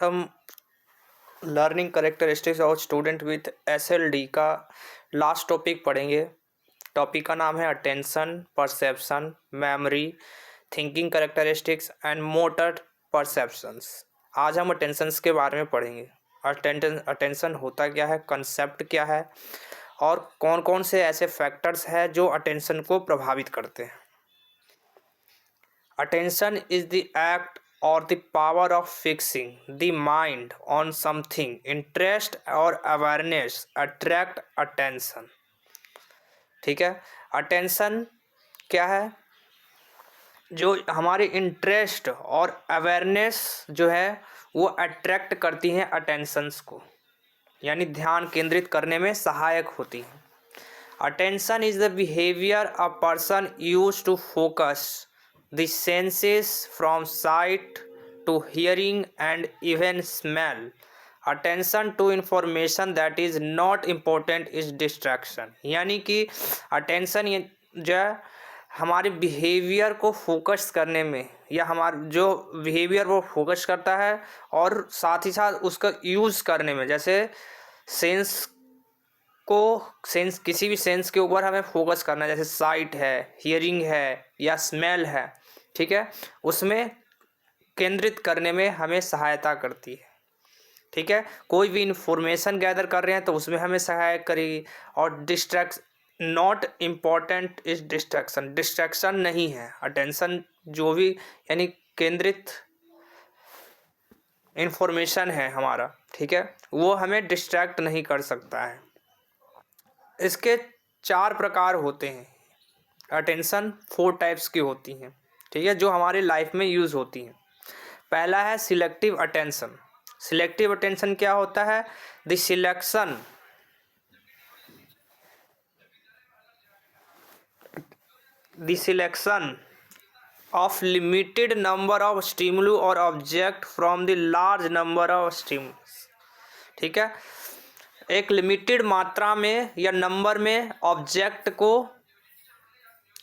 हम learning characteristics of student with SLD का last topic पढ़ेंगे। टॉपिक का नाम है attention, perception, memory, thinking characteristics and motor perceptions. आज हम अटेंशंस के बारे में पढ़ेंगे। अटेंशन होता क्या है, कंसेप्ट क्या है और कौन कौन से ऐसे फैक्टर्स हैं जो अटेंशन को प्रभावित करते हैं। Attention is the act or the power of fixing the mind on something. Interest or awareness attract attention. ठीक है, अटेंशन क्या है? जो हमारे इंटरेस्ट और अवेयरनेस जो है वो अट्रैक्ट करती हैं अटेंशंस को, यानी ध्यान केंद्रित करने में सहायक होती हैं। Attention is the behaviour a person use to focus the senses from sight to hearing and even smell. Attention to information that is not important is distraction. यानी कि attention जो है हमारे बिहेवियर को फोकस करने में, या हमारा जो बिहेवियर वो फोकस करता है और साथ ही साथ उसका यूज़ करने में, जैसे सेंस किसी भी सेंस के ऊपर हमें फोकस करना है, जैसे साइट है, हियरिंग है या स्मेल है, ठीक है, उसमें केंद्रित करने में हमें सहायता करती है। ठीक है, कोई भी इंफॉर्मेशन गैदर कर रहे हैं तो उसमें हमें सहायक करेगी। और not important is distraction, distraction नहीं है अटेंशन, जो भी यानी केंद्रित इंफॉर्मेशन है हमारा, ठीक है, वो हमें डिस्ट्रैक्ट नहीं कर सकता है। इसके 4 प्रकार होते हैं। अटेंशन 4 टाइप्स की होती हैं, ठीक है, जो हमारे लाइफ में यूज़ होती हैं। पहला है सिलेक्टिव अटेंशन। सिलेक्टिव अटेंशन क्या होता है? The selection of limited number of stimulus और object from the large number of stimulus. ठीक है, एक लिमिटेड मात्रा में या नंबर में ऑब्जेक्ट को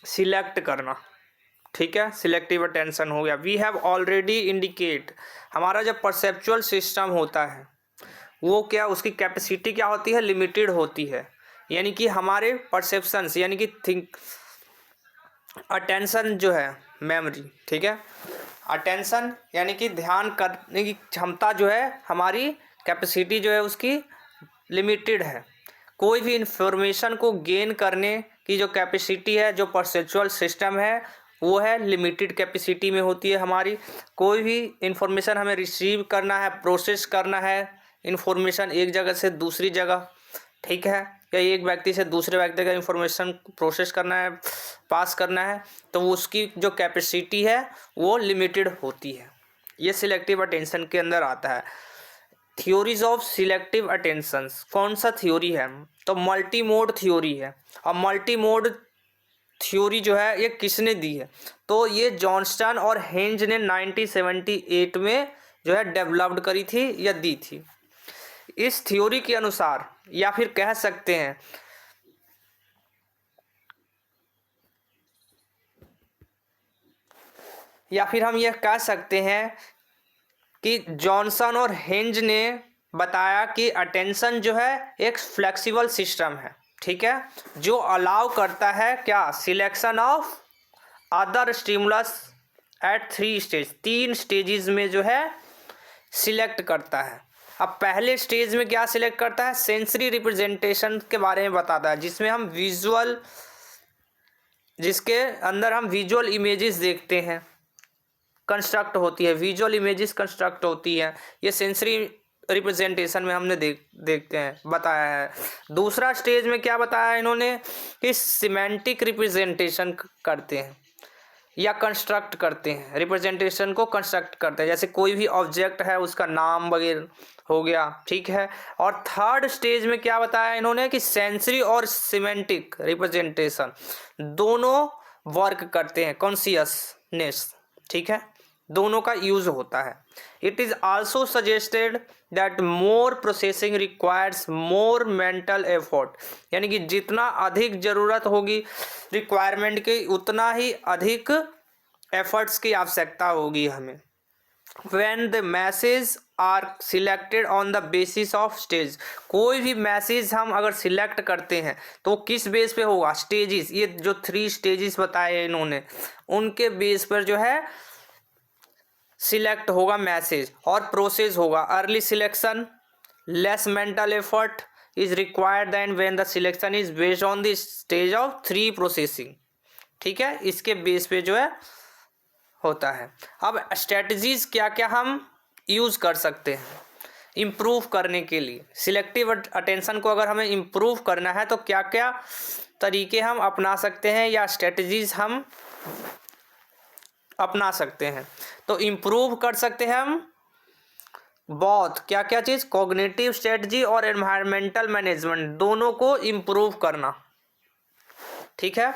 सिलेक्ट करना, ठीक है, सिलेक्टिव अटेंशन हो गया। वी हैव ऑलरेडी इंडिकेट, हमारा जब परसेप्चुअल सिस्टम होता है वो क्या, उसकी कैपेसिटी क्या होती है? लिमिटेड होती है, यानी कि हमारे परसेप्शंस यानी कि अटेंशन जो है मेमोरी, ठीक है, अटेंशन यानी कि ध्यान करने की क्षमता जो है हमारी कैपेसिटी जो है उसकी लिमिटेड है। कोई भी इंफॉर्मेशन को गेन करने की जो कैपेसिटी है, जो परसेप्चुअल सिस्टम है, वो है लिमिटेड कैपेसिटी में होती है हमारी। कोई भी इंफॉर्मेशन हमें रिसीव करना है, प्रोसेस करना है इंफॉर्मेशन एक जगह से दूसरी जगह, ठीक है, या एक व्यक्ति से दूसरे व्यक्ति का इंफॉर्मेशन प्रोसेस करना है, पास करना है, तो उसकी जो कैपेसिटी है वो लिमिटेड होती है। ये सिलेक्टिव अटेंशन के अंदर आता है। थ्योरीज ऑफ सिलेक्टिव अटेंशन, कौन सा थ्योरी है? तो मल्टी मोड थ्योरी है। और मल्टी मोड थ्योरी जो है ये किसने दी है? तो ये जॉनस्टन और हेंज ने 1978 में जो है डेवलप्ड करी थी या दी थी। इस थ्योरी के अनुसार, या फिर कह सकते हैं या फिर हम यह कह सकते हैं कि जॉनसन और हेंज ने बताया कि अटेंशन जो है एक फ्लेक्सिबल सिस्टम है, ठीक है, जो अलाउ करता है क्या? Selection of other stimulus at 3 stage, 3 stages में जो है सिलेक्ट करता है। अब पहले स्टेज में क्या सिलेक्ट करता है? सेंसरी रिप्रेजेंटेशन के बारे में बताता है, जिसके अंदर हम विजुअल इमेजेस देखते हैं, कंस्ट्रक्ट होती है, विजुअल इमेजेस कंस्ट्रक्ट होती है। ये सेंसरी रिप्रेजेंटेशन में हमने देखते हैं, बताया है। दूसरा स्टेज में क्या बताया इन्होंने कि सिमेंटिक रिप्रेजेंटेशन करते हैं या कंस्ट्रक्ट करते हैं, रिप्रेजेंटेशन को कंस्ट्रक्ट करते हैं, जैसे कोई भी ऑब्जेक्ट है उसका नाम वगैरह हो गया, ठीक है। और थर्ड स्टेज में क्या बताया इन्होंने कि सेंसरी और सिमेंटिक रिप्रेजेंटेशन दोनों वर्क करते हैं, कॉन्शियसनेस, ठीक है, दोनों का यूज होता है। It is also suggested that more processing requires more mental effort, यानी कि जितना अधिक जरूरत होगी रिक्वायरमेंट की, उतना ही अधिक एफर्ट्स की आवश्यकता होगी हमें, when the messages are selected on the basis of stage। कोई भी मैसेज हम अगर सिलेक्ट करते हैं तो किस बेस पे होगा, स्टेजेस, ये जो 3 स्टेजेस बताए इन्होंने उनके बेस पर जो है सिलेक्ट होगा मैसेज और प्रोसेस होगा। Early selection, less mental effort is required then when the selection is based on the stage of 3 processing. ठीक है, इसके बेस पे जो है होता है। अब स्ट्रेटजीज क्या क्या हम यूज़ कर सकते हैं इम्प्रूव करने के लिए, सिलेक्टिव अटेंशन को अगर हमें इम्प्रूव करना है तो क्या क्या तरीके हम अपना सकते हैं या स्ट्रेटजीज हम अपना सकते हैं। तो इम्प्रूव कर सकते हैं हम बहुत क्या क्या चीज़, कॉग्निटिव स्ट्रेटजी और एनवायरमेंटल मैनेजमेंट दोनों को इम्प्रूव करना। ठीक है,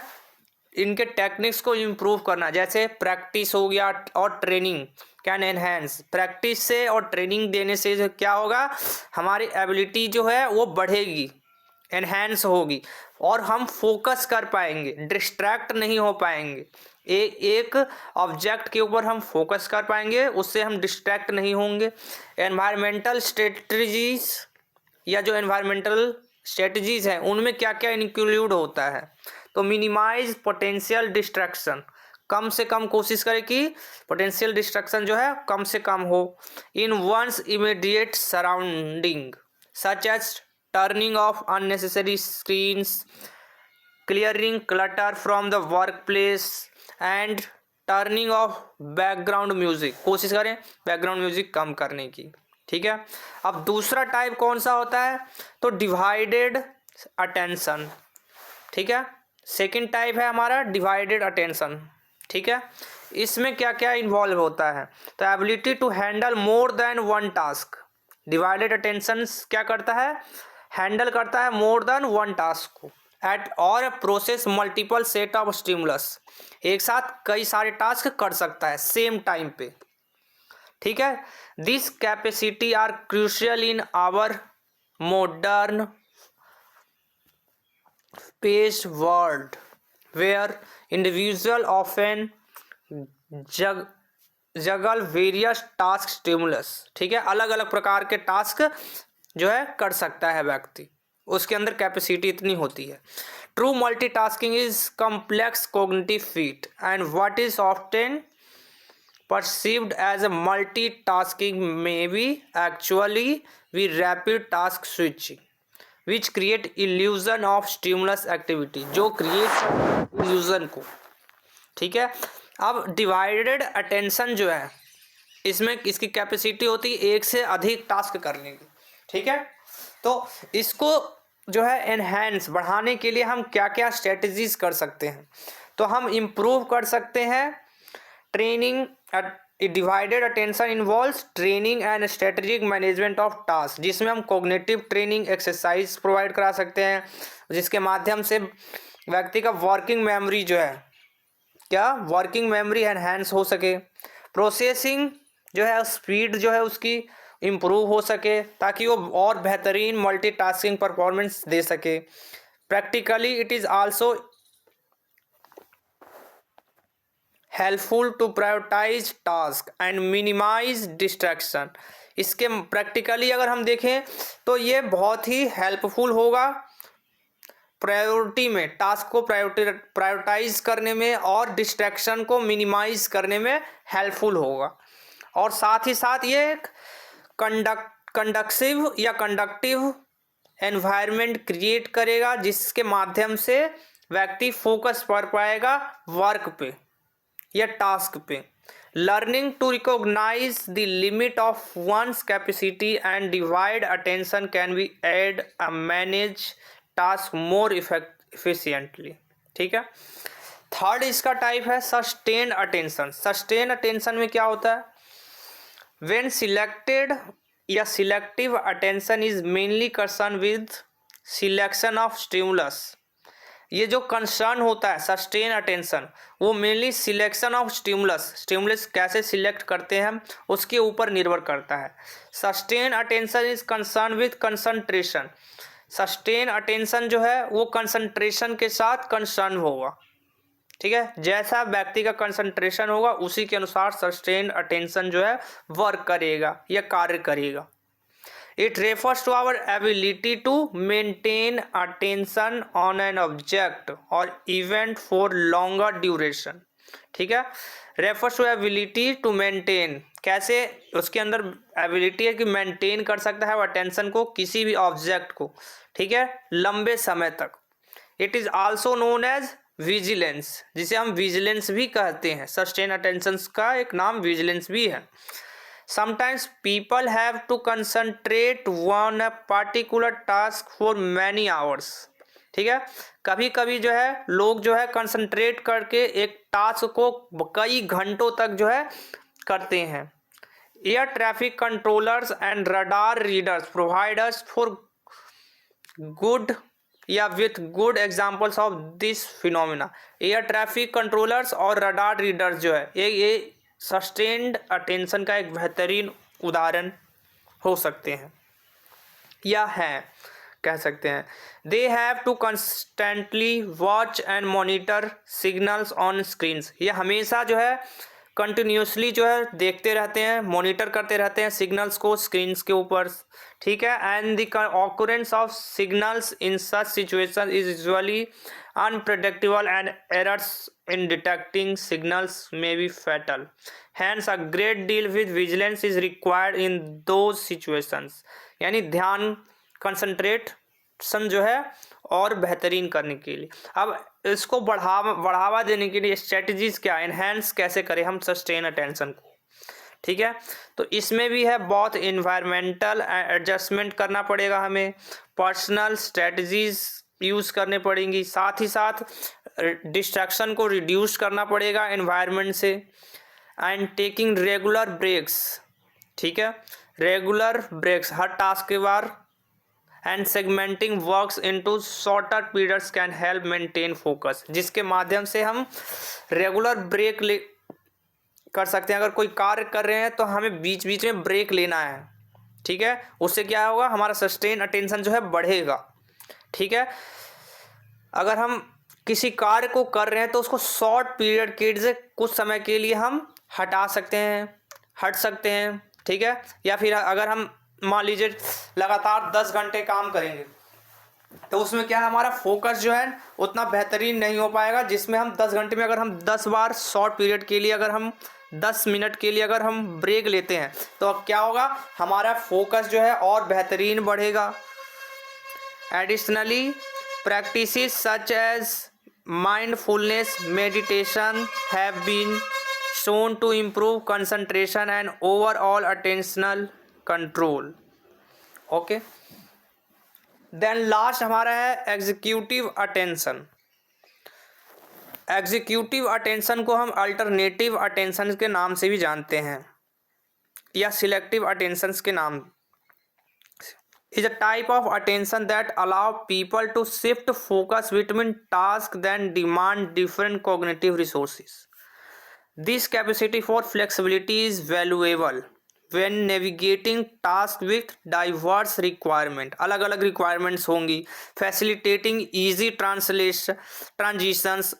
इनके टेक्निक्स को इम्प्रूव करना, जैसे प्रैक्टिस हो गया और ट्रेनिंग कैन एनहेंस। प्रैक्टिस से और ट्रेनिंग देने से क्या होगा, हमारी एबिलिटी जो है वो बढ़ेगी, एनहेंस होगी और हम फोकस कर पाएंगे, डिस्ट्रैक्ट नहीं हो पाएंगे। एक ऑब्जेक्ट के ऊपर हम फोकस कर पाएंगे, उससे हम डिस्ट्रैक्ट नहीं होंगे। एनवायरमेंटल स्ट्रेटजीज या जो एनवायरमेंटल स्ट्रेटजीज हैं उनमें क्या क्या इंक्लूड होता है, तो मिनिमाइज पोटेंशियल डिस्ट्रैक्शन, कम से कम कोशिश करें कि पोटेंशियल डिस्ट्रैक्शन जो है कम से कम हो in one's immediate surrounding, such as turning off unnecessary screens, clearing clutter from the work place and turning off background music. कोशिश करें बैकग्राउंड म्यूजिक कम करने की। ठीक है, अब दूसरा टाइप कौन सा होता है, तो डिवाइडेड अटेंशन। ठीक है, सेकंड टाइप है हमारा डिवाइडेड अटेंशन। ठीक है, इसमें क्या क्या इन्वॉल्व होता है, तो ability to handle more than one task. Divided attention क्या करता है, हैंडल करता है मोर देन वन टास्क को एट और process multiple set of stimulus, एक साथ कई सारे टास्क कर सकता है सेम टाइम पे। ठीक है, this capacity are crucial in our modern paced world where individual often juggle various task stimulus। ठीक है, अलग अलग प्रकार के टास्क जो है कर सकता है व्यक्ति, उसके अंदर कैपेसिटी इतनी होती है। True multitasking is complex cognitive feet and what is often perceived as a multitasking may be actually be rapid task switching which create illusion of stimulus activity, जो create illusion को। ठीक है, अब डिवाइडेड अटेंशन जो है इसमें इसकी capacity होती है एक से अधिक टास्क करने की। ठीक है, तो इसको जो है एनहेंस बढ़ाने के लिए हम क्या क्या स्ट्रेटजीज कर सकते हैं, तो हम इम्प्रूव कर सकते हैं training. Divided attention involves training and strategic management of task, जिसमें हम कॉग्निटिव ट्रेनिंग एक्सरसाइज प्रोवाइड करा सकते हैं जिसके माध्यम से व्यक्ति का वर्किंग मेमोरी जो है क्या वर्किंग मेमोरी एनहेंस हो सके, प्रोसेसिंग जो है स्पीड जो है उसकी इम्प्रूव हो सके ताकि वो और बेहतरीन मल्टीटास्किंग परफॉर्मेंस दे सके। Practically it is also helpful to prioritise task and minimise distraction. इसके प्रैक्टिकली अगर हम देखें तो ये बहुत ही हेल्पफुल होगा प्रायोरिटी में, टास्क को प्रायोरिटाइज करने में और डिस्ट्रैक्शन को मिनिमाइज करने में हेल्पफुल होगा, और साथ ही साथ ये एक कंडक्टिव या कंडक्टिव एनवायरनमेंट क्रिएट करेगा जिसके माध्यम से व्यक्ति फोकस कर पाएगा वर्क पे या टास्क पे। Learning to recognise the limit of one's capacity and divide attention can be aid a manage task more efficiently. ठीक है, थर्ड इसका टाइप है सस्टेन अटेंशन। सस्टेन अटेंशन में क्या होता है, व्हेन सिलेक्टेड या selective attention is mainly concern with selection of stimulus. ये जो कंसर्न होता है सस्टेन अटेंशन वो मेनली सिलेक्शन ऑफ स्टिमुलस कैसे सिलेक्ट करते हैं हम उसके ऊपर निर्भर करता है। Sustain attention is concern with concentration. Sustain attention जो है वो कंसंट्रेशन के साथ कंसर्न होगा। ठीक है, जैसा व्यक्ति का कंसंट्रेशन होगा उसी के अनुसार सस्टेन अटेंशन जो है वर्क करेगा या कार्य करेगा। It refers to our ability to maintain attention on an object और इवेंट फॉर लॉन्गर ड्यूरेशन। ठीक है, refers to ability to maintain, कैसे उसके अंदर एबिलिटी है कि मेंटेन कर सकता है वो अटेंशन को, किसी भी ऑब्जेक्ट को, ठीक है, लंबे समय तक। It is also known as vigilance, जिसे हम विजिलेंस भी कहते हैं। सस्टेन अटेंशन का एक नाम विजिलेंस भी है। Sometimes people have to concentrate on a particular task for many hours. ठीक है, कभी कभी जो है लोग जो है कंसंट्रेट करके एक टास्क को कई घंटों तक जो है करते हैं। Air traffic controllers and radar readers providers for good या with good examples of this phenomena. Air traffic controllers और रडार रीडर्स जो है ये सस्टेन्ड अटेंशन का एक बेहतरीन उदाहरण हो सकते हैं या हैं, कह सकते हैं। They have to constantly watch and monitor signals on screens, ये हमेशा जो है कंटिन्यूसली जो है देखते रहते हैं, मॉनिटर करते रहते हैं सिग्नल्स को स्क्रीन्स के ऊपर। ठीक है, and the occurrence of signals in such situation is usually unpredictable and errors in detecting signals may be fatal. Hence a great deal with vigilance is required in those situations. यानी ध्यान concentration जो है और बेहतरीन करने के लिए। अब इसको बढ़ावा देने के लिए स्ट्रेटजीज क्या, एनहेंस कैसे करें हम सस्टेन अटेंशन को। ठीक है, तो इसमें भी है बहुत इन्वायरमेंटल एडजस्टमेंट करना पड़ेगा, हमें पर्सनल स्ट्रेटजीज यूज़ करने पड़ेंगी, साथ ही साथ डिस्ट्रैक्शन को रिड्यूस करना पड़ेगा एनवायरनमेंट से, एंड टेकिंग रेगुलर ब्रेक्स। ठीक है, रेगुलर ब्रेक्स हर टास्क के बाद, and segmenting works into shorter periods can help maintain focus, जिसके माध्यम से हम रेगुलर ब्रेक ले कर सकते हैं। अगर कोई कार्य कर रहे हैं तो हमें बीच बीच में ब्रेक लेना है। ठीक है, उससे क्या होगा, हमारा सस्टेन अटेंशन जो है बढ़ेगा। ठीक है, अगर हम किसी कार्य को कर रहे हैं तो उसको शॉर्ट पीरियड के से कुछ समय के लिए हम हट सकते हैं। ठीक है, या फिर अगर हम मान लीजिए लगातार 10 घंटे काम करेंगे तो उसमें क्या है, हमारा फोकस जो है उतना बेहतरीन नहीं हो पाएगा, जिसमें हम 10 घंटे में अगर हम 10 बार शॉर्ट पीरियड के लिए अगर हम 10 मिनट के लिए अगर हम ब्रेक लेते हैं तो अब क्या होगा, हमारा फोकस जो है और बेहतरीन बढ़ेगा। Additionally practices such as mindfulness meditation have been shown to improve concentration and overall attentional control. Okay, then last हमारा है एग्जीक्यूटिव अटेंशन। एग्जीक्यूटिव अटेंशन को हम अल्टरनेटिव अटेंशन के नाम से भी जानते हैं या सिलेक्टिव अटेंशन के नाम। is a type of attention that allow people to shift focus between tasks that demand different cognitive resources. This capacity for flexibility is valuable when navigating tasks with diverse requirement. अलग अलग requirements होंगी, facilitating easy transitions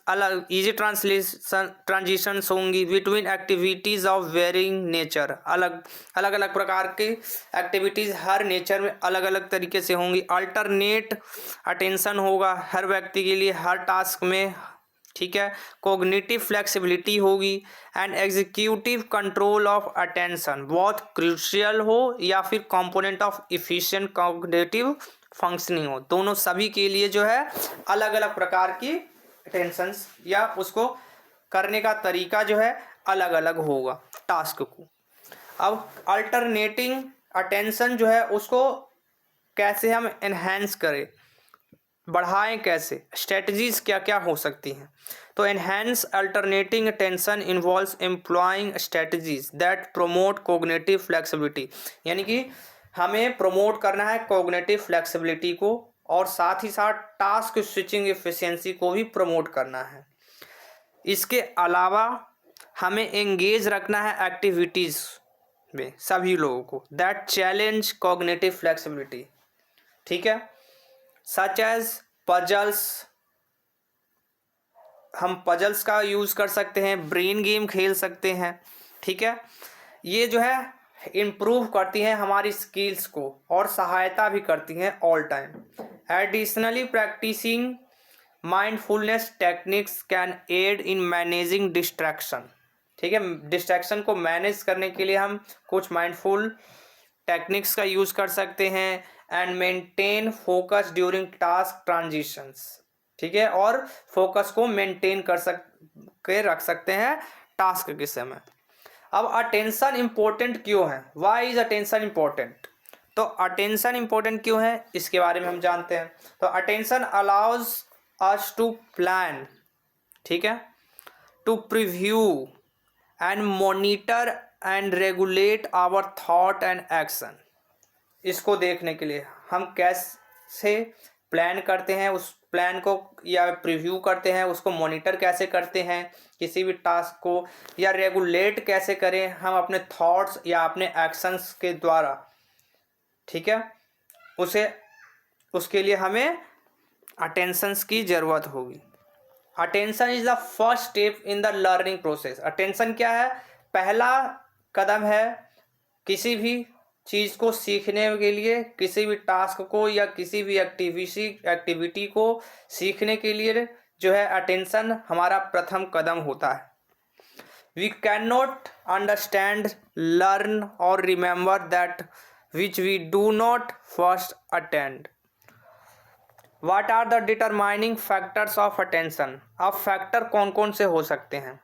होंगी between activities of varying nature. अलग अलग प्रकार की activities her nature में अलग अलग तरीके से होंगी। अल्टरनेट अटेंशन होगा हर व्यक्ति के लिए हर टास्क में। ठीक है, कोग्निटिव फ्लेक्सिबिलिटी होगी, and executive control of attention बहुत क्रूशियल हो या फिर component of efficient cognitive functioning हो, दोनों सभी के लिए जो है अलग अलग प्रकार की अटेंशंस या उसको करने का तरीका जो है अलग अलग होगा टास्क को। अब अल्टरनेटिंग अटेंशन जो है उसको कैसे हम एनहेंस करें, बढ़ाएं कैसे, स्ट्रेटजीज क्या क्या हो सकती हैं। तो enhance alternating attention involves employing strategies that promote cognitive flexibility, यानी कि हमें प्रोमोट करना है कोग्निटिव फ्लेक्सिबिलिटी को और साथ ही साथ टास्क स्विचिंग एफिशिएंसी को भी प्रमोट करना है। इसके अलावा हमें एंगेज रखना है एक्टिविटीज़ में सभी लोगों को दैट चैलेंज कोग्निटिव फ्लेक्सिबिलिटी। ठीक है, such as puzzles, हम पजल्स का यूज़ कर सकते हैं, ब्रेन गेम खेल सकते हैं, ठीक है। ये जो है इम्प्रूव करती हैं हमारी स्किल्स को और सहायता भी करती हैं all time. Additionally practicing mindfulness techniques can aid in managing distraction, ठीक है। डिस्ट्रैक्शन को मैनेज करने के लिए हम कुछ माइंडफुल टेक्निक्स का यूज़ कर सकते हैं। And maintain focus during task transitions, ठीक है, और फोकस को मेंटेन के रख सकते हैं टास्क के समय। अब अटेंशन इम्पोर्टेंट क्यों है, वाई इज अटेंशन इम्पोर्टेंट? तो अटेंशन इम्पोर्टेंट क्यों है इसके बारे में हम जानते हैं। तो attention allows us to plan, ठीक है, to preview and monitor and regulate our thought and action. इसको देखने के लिए हम कैसे प्लान करते हैं, उस प्लान को या प्रीव्यू करते हैं, उसको मॉनिटर कैसे करते हैं किसी भी टास्क को, या रेगुलेट कैसे करें हम अपने थॉट्स या अपने एक्शंस के द्वारा, ठीक है। उसके लिए हमें अटेंशंस की ज़रूरत होगी। Attention is the first step in the learning process. Attention क्या है? पहला कदम है किसी भी चीज़ को सीखने के लिए, किसी भी टास्क को या किसी भी एक्टिविटी को सीखने के लिए जो है अटेंशन हमारा प्रथम कदम होता है। We can not understand, learn और remember that which we do not first attend. What are the determining factors of attention? अब फैक्टर कौन कौन से हो सकते हैं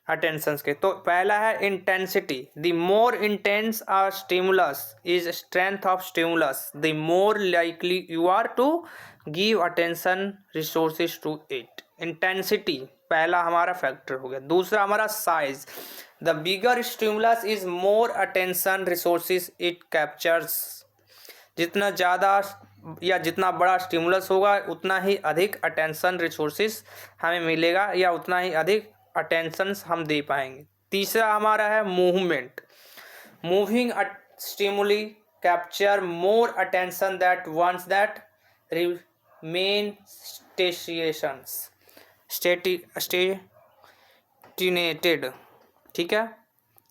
अटेंशंस के? तो पहला है intensity. The more intense a stimulus is strength of stimulus, the more likely you are to give attention resources to it. Intensity पहला हमारा फैक्टर हो गया। दूसरा हमारा size. The bigger stimulus is more attention resources it captures. जितना ज़्यादा या जितना बड़ा स्टिमुलस होगा उतना ही अधिक अटेंशन रिसोर्सेज हमें मिलेगा या उतना ही अधिक अटेंशंस हम दे पाएंगे। तीसरा हमारा है movement. Moving stimuli capture more attention that once that remain stationary, ठीक है।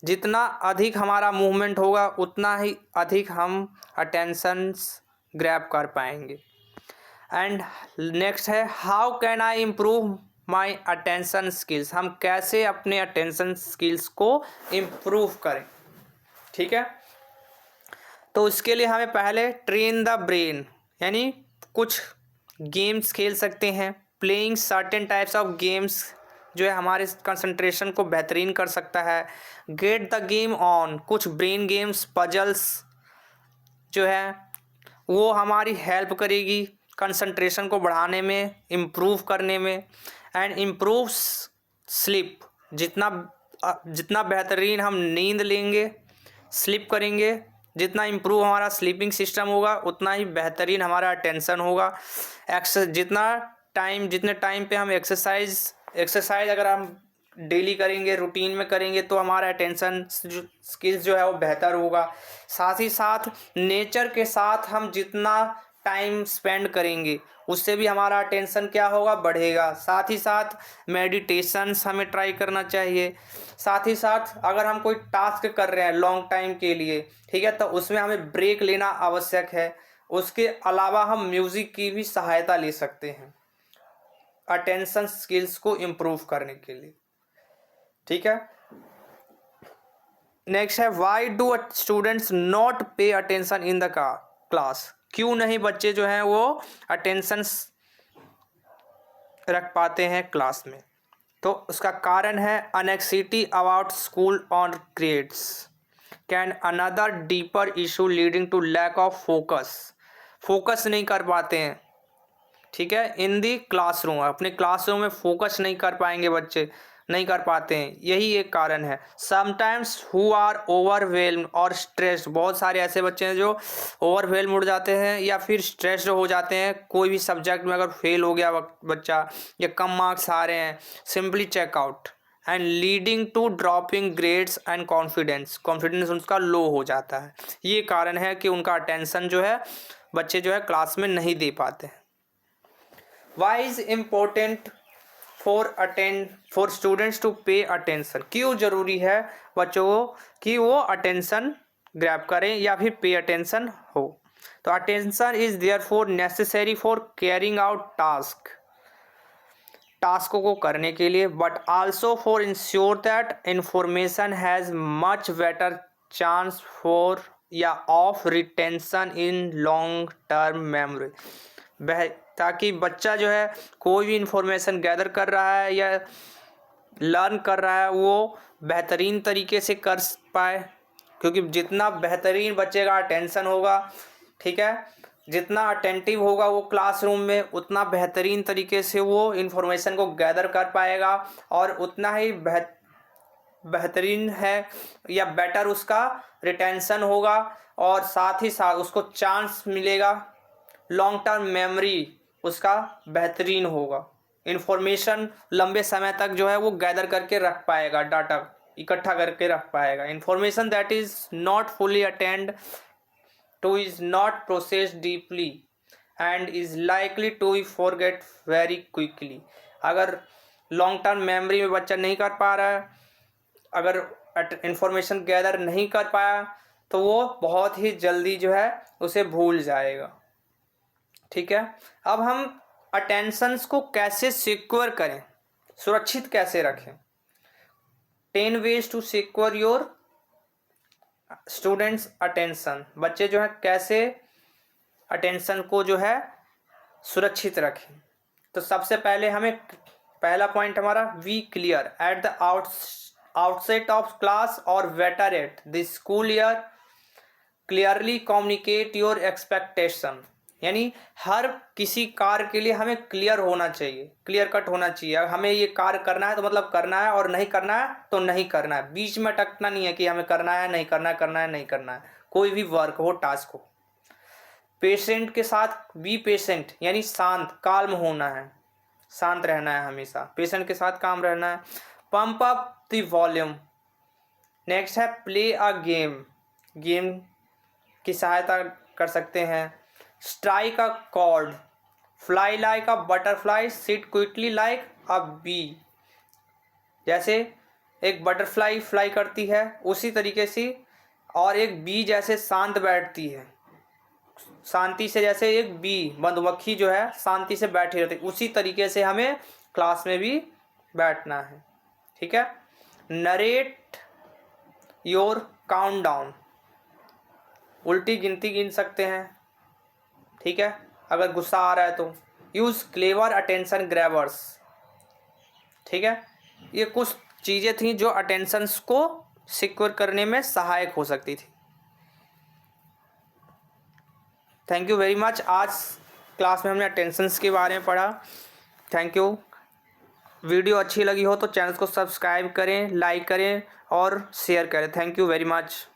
जितना अधिक हमारा मूवमेंट होगा उतना ही अधिक हम अटेंशंस ग्रैब कर पाएंगे। एंड नेक्स्ट है how can I improve my attention skills. हम कैसे अपने अटेंशन स्किल्स को इम्प्रूव करें, ठीक है। तो इसके लिए हमें पहले ट्रेन द ब्रेन, यानी कुछ गेम्स खेल सकते हैं। Playing certain types of games जो है हमारे कंसंट्रेशन को बेहतरीन कर सकता है। गेट द गेम ऑन, कुछ ब्रेन गेम्स, पजल्स जो है वो हमारी हेल्प करेगी कंसंट्रेशन को बढ़ाने में, इम्प्रूव करने में। एंड इम्प्रूव स्लीप, जितना बेहतरीन हम नींद लेंगे, स्लीप करेंगे, जितना इम्प्रूव हमारा स्लीपिंग सिस्टम होगा उतना ही बेहतरीन हमारा अटेंशन होगा। जितने टाइम पे हम एक्सरसाइज अगर हम डेली करेंगे, रूटीन में करेंगे तो हमारा अटेंशन स्किल्स जो है वो बेहतर होगा। साथ ही साथ नेचर के साथ हम जितना टाइम स्पेंड करेंगे उससे भी हमारा अटेंशन क्या होगा, बढ़ेगा। साथ ही साथ मेडिटेशंस हमें ट्राई करना चाहिए। साथ ही साथ अगर हम कोई टास्क कर रहे हैं लॉन्ग टाइम के लिए, ठीक है, तो उसमें हमें ब्रेक लेना आवश्यक है। उसके अलावा हम म्यूज़िक की भी सहायता ले सकते हैं अटेंशन स्किल्स को इम्प्रूव करने के लिए, ठीक है। नेक्स्ट है why do students not pay attention in the class. क्यों नहीं बच्चे जो हैं वो अटेंशन रख पाते हैं क्लास में? तो उसका कारण है anxiety about school on grades can another deeper issue leading to lack of focus नहीं कर पाते हैं, ठीक है, इन दी क्लासरूम। अपने क्लासरूम में फोकस नहीं कर पाएंगे बच्चे, नहीं कर पाते हैं, यही एक कारण है। समटाइम्स हु आर ओवरवेल्म्ड और स्ट्रेस्ड, बहुत सारे ऐसे बच्चे हैं जो ओवरवेल्म हो जाते हैं या फिर स्ट्रेस्ड हो जाते हैं। कोई भी सब्जेक्ट में अगर फेल हो गया बच्चा या कम मार्क्स आ रहे हैं, simply check out and leading to dropping grades and confidence उनका लो हो जाता है। ये कारण है कि उनका अटेंशन जो है बच्चे जो है क्लास में नहीं दे पाते हैं। Why is important for students to pay attention, क्यों ज़रूरी है बच्चों को कि वो अटेंशन ग्रैब करें या फिर पे अटेंशन हो। तो attention is there for necessary for carrying out टास्कों को करने के लिए, but also for ensure that information has much better chance for या of retention in long term memory. ताकि बच्चा जो है कोई भी इंफॉर्मेशन गैदर कर रहा है या लर्न कर रहा है वो बेहतरीन तरीके से कर पाए, क्योंकि जितना बेहतरीन बच्चे का अटेंशन होगा, ठीक है, जितना अटेंटिव होगा वो क्लासरूम में, उतना बेहतरीन तरीके से वो इन्फॉर्मेशन को गैदर कर पाएगा और उतना ही बेहतरीन है या बेटर उसका रिटेंशन होगा और साथ ही साथ उसको चांस मिलेगा, लॉन्ग टर्म मेमोरी उसका बेहतरीन होगा, इन्फॉर्मेशन लंबे समय तक जो है वो गैदर करके रख पाएगा, डाटा इकट्ठा करके रख पाएगा। Information that is not fully attend to is not processed deeply and is likely to be forget very quickly। अगर लॉन्ग टर्म मेमोरी में बच्चा नहीं कर पा रहा है, अगर इंफॉर्मेशन गैदर नहीं कर पाया तो वो बहुत ही जल्दी जो है उसे भूल जाएगा। ठीक है, अब हम अटेंशंस को कैसे सिक्योर करें, सुरक्षित कैसे रखें। 10 ways to secure your students attention, बच्चे जो है कैसे अटेंशन को जो है सुरक्षित रखें। तो सबसे पहले हमें पहला पॉइंट हमारा we clear at the outset of class और better at the school year clearly communicate your expectation. यानी हर किसी कार्य के लिए हमें क्लियर होना चाहिए, क्लियर कट होना चाहिए। अगर हमें ये कार्य करना है तो मतलब करना है और नहीं करना है तो नहीं करना है, बीच में अटकना नहीं है कि हमें करना है नहीं करना है, करना है नहीं करना है, कोई भी वर्क हो, टास्क हो। पेशेंट के साथ बी पेशेंट यानी शांत, काल्म होना है, शांत रहना है, हमेशा पेशेंट के साथ काम रहना है। Pump up the volume. Next है प्ले अ गेम, गेम की सहायता कर सकते हैं। Strike a chord, fly like a butterfly, sit quickly like a bee. जैसे एक बटरफ्लाई फ्लाई करती है उसी तरीके से, और एक बी जैसे शांत बैठती है, शांति से, जैसे एक बी मधुमक्खी जो है शांति से बैठी रहती है, उसी तरीके से हमें क्लास में भी बैठना है। ठीक है, नरेट योर काउंट डाउन, उल्टी गिनती गिन सकते हैं। ठीक है, अगर गुस्सा आ रहा है तो यूज़ क्लेवर अटेंशन ग्रैबर्स। ठीक है, ये कुछ चीज़ें थी जो अटेंशंस को सिक्योर करने में सहायक हो सकती थी। Thank you very much. आज क्लास में हमने अटेंशंस के बारे में पढ़ा। Thank you. वीडियो अच्छी लगी हो तो चैनल को सब्सक्राइब करें, लाइक करें और शेयर करें। Thank you very much.